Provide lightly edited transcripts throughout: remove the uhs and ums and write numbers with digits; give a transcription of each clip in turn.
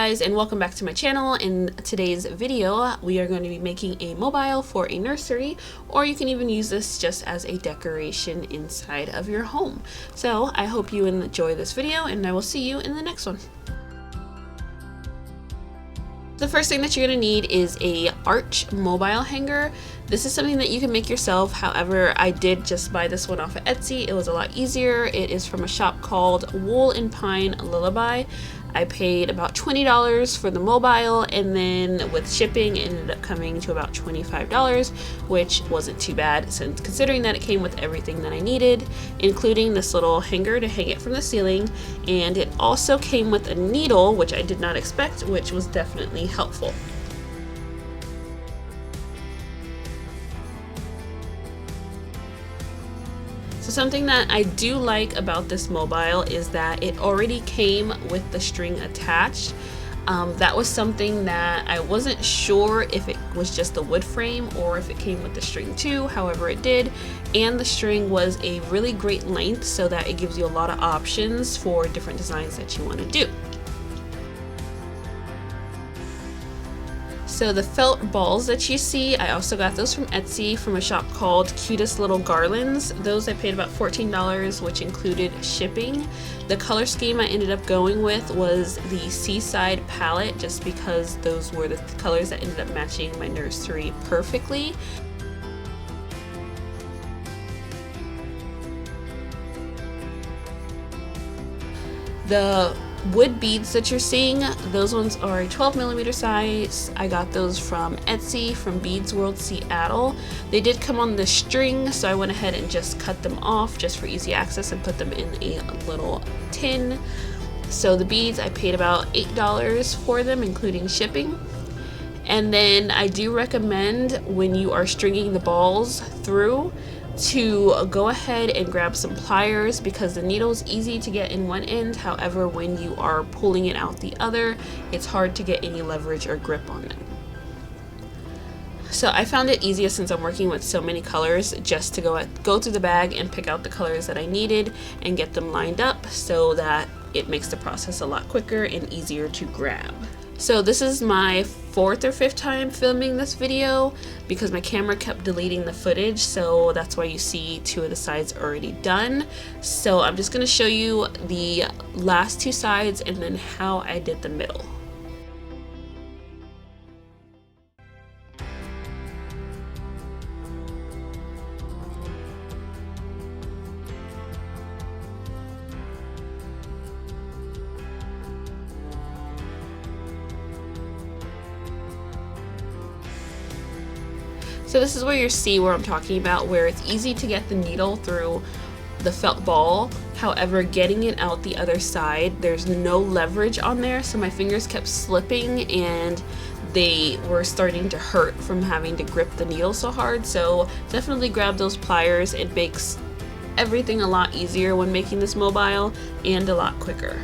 guys, and welcome back to my channel. In today's video we are going to be making a mobile for a nursery, or you can even use this just as a decoration inside of your home. So I hope you enjoy this video, and I will see you in the next one. The first thing that you're going to need is a arch mobile hanger. This is something that you can make yourself. However, I did just buy this one off of Etsy. It was a lot easier. It is from a shop called Wool and Pine Lullaby. I paid about $20 for the mobile, and then with shipping it ended up coming to about $25, which wasn't too bad since considering that it came with everything that I needed, including this little hanger to hang it from the ceiling, and it also came with a needle, which I did not expect, which was definitely helpful. So something that I do like about this mobile is that it already came with the string attached. That was something that I wasn't sure if it was just the wood frame or if it came with the string too. However, it did, and the string was a really great length so that it gives you a lot of options for different designs that you want to do. So the felt balls that you see, I also got those from Etsy from a shop called Cutest Little Garlands. Those I paid about $14, which included shipping. The color scheme I ended up going with was the Seaside palette, just because those were the colors that ended up matching my nursery perfectly. The wood beads that you're seeing, those ones are a 12mm size. I got those from Etsy from Beads World Seattle. They did come on the string, so I went ahead and just cut them off just for easy access and put them in a little tin. So the beads, I paid about $8 for them, including shipping. And then I do recommend, when you are stringing the balls through, to go ahead and grab some pliers, because the needle is easy to get in one end. However, when you are pulling it out the other, it's hard to get any leverage or grip on it. So I found it easiest, since I'm working with so many colors, just to go through the bag and pick out the colors that I needed and get them lined up, so that it makes the process a lot quicker and easier to grab. So this is my fourth or fifth time filming this video, because my camera kept deleting the footage, so that's why you see two of the sides already done. So I'm just going to show you the last two sides and then how I did the middle. So this is where you see where I'm talking about, where it's easy to get the needle through the felt ball. However, getting it out the other side, there's no leverage on there, so my fingers kept slipping and they were starting to hurt from having to grip the needle so hard. So definitely grab those pliers. It makes everything a lot easier when making this mobile, and a lot quicker.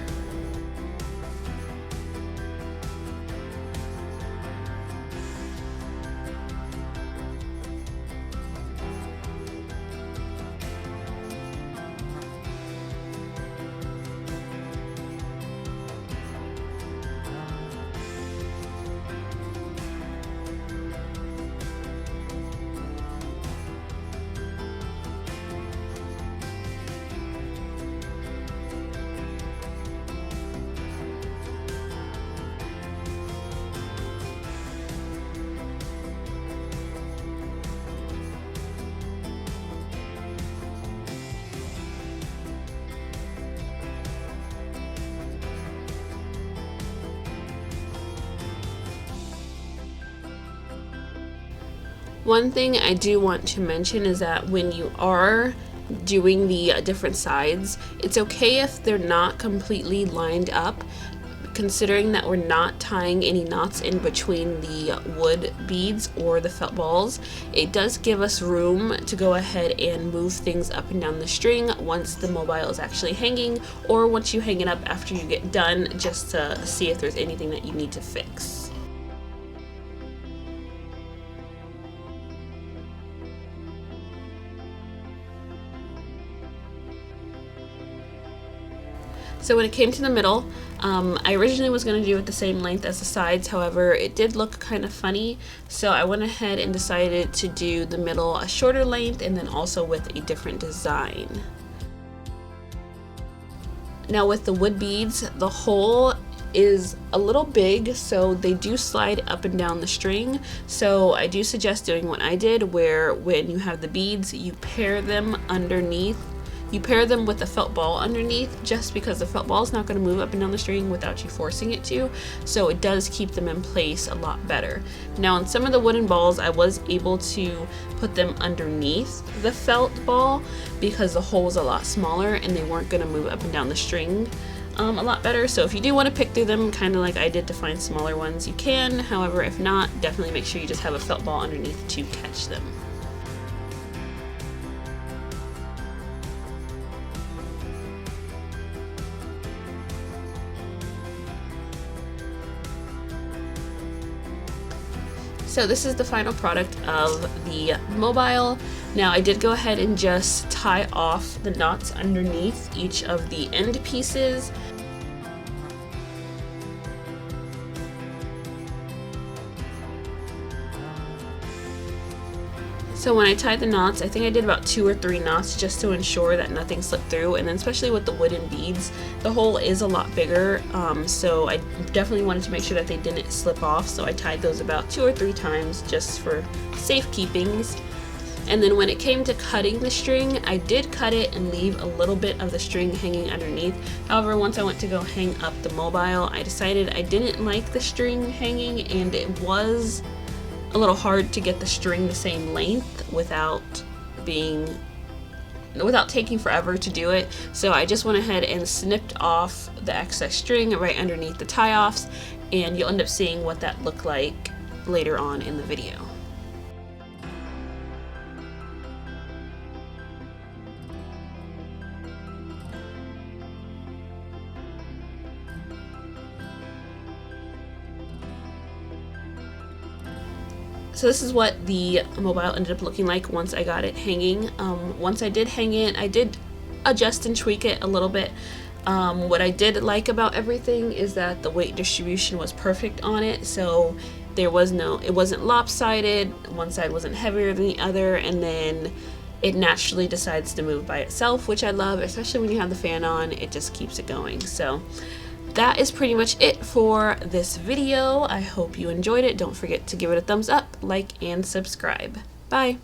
One thing I do want to mention is that when you are doing the different sides, it's okay if they're not completely lined up, considering that we're not tying any knots in between the wood beads or the felt balls. It does give us room to go ahead and move things up and down the string once the mobile is actually hanging, or once you hang it up after you get done, just to see if there's anything that you need to fix. So when it came to the middle, I originally was going to do it the same length as the sides, however it did look kind of funny, so I went ahead and decided to do the middle a shorter length and then also with a different design. Now with the wood beads, the hole is a little big, so they do slide up and down the string, so I do suggest doing what I did, where when you have the beads you pair them underneath. You pair them with a felt ball underneath, just because the felt ball is not going to move up and down the string without you forcing it to, so it does keep them in place a lot better. Now on some of the wooden balls I was able to put them underneath the felt ball because the hole was a lot smaller and they weren't going to move up and down the string a lot better. So if you do want to pick through them, kind of like I did to find smaller ones, you can. However, if not, definitely make sure you just have a felt ball underneath to catch them. So this is the final product of the mobile. Now I did go ahead and just tie off the knots underneath each of the end pieces. So when I tied the knots, I think I did about 2 or 3 knots just to ensure that nothing slipped through, and then especially with the wooden beads, the hole is a lot bigger, so I definitely wanted to make sure that they didn't slip off, so I tied those about 2 or 3 times just for safekeepings. And then when it came to cutting the string, I did cut it and leave a little bit of the string hanging underneath. However, once I went to go hang up the mobile, I decided I didn't like the string hanging, and it was a little hard to get the string the same length without taking forever to do it. So I just went ahead and snipped off the excess string right underneath the tie-offs, and you'll end up seeing what that looked like later on in the video. So this is what the mobile ended up looking like once I got it hanging. Once I did hang it, I did adjust and tweak it a little bit. What I did like about everything is that the weight distribution was perfect on it, so it wasn't lopsided, one side wasn't heavier than the other, and then it naturally decides to move by itself, which I love, especially when you have the fan on. It just keeps it going. So that is pretty much it for this video. I hope you enjoyed it. Don't forget to give it a thumbs up, like, and subscribe. Bye!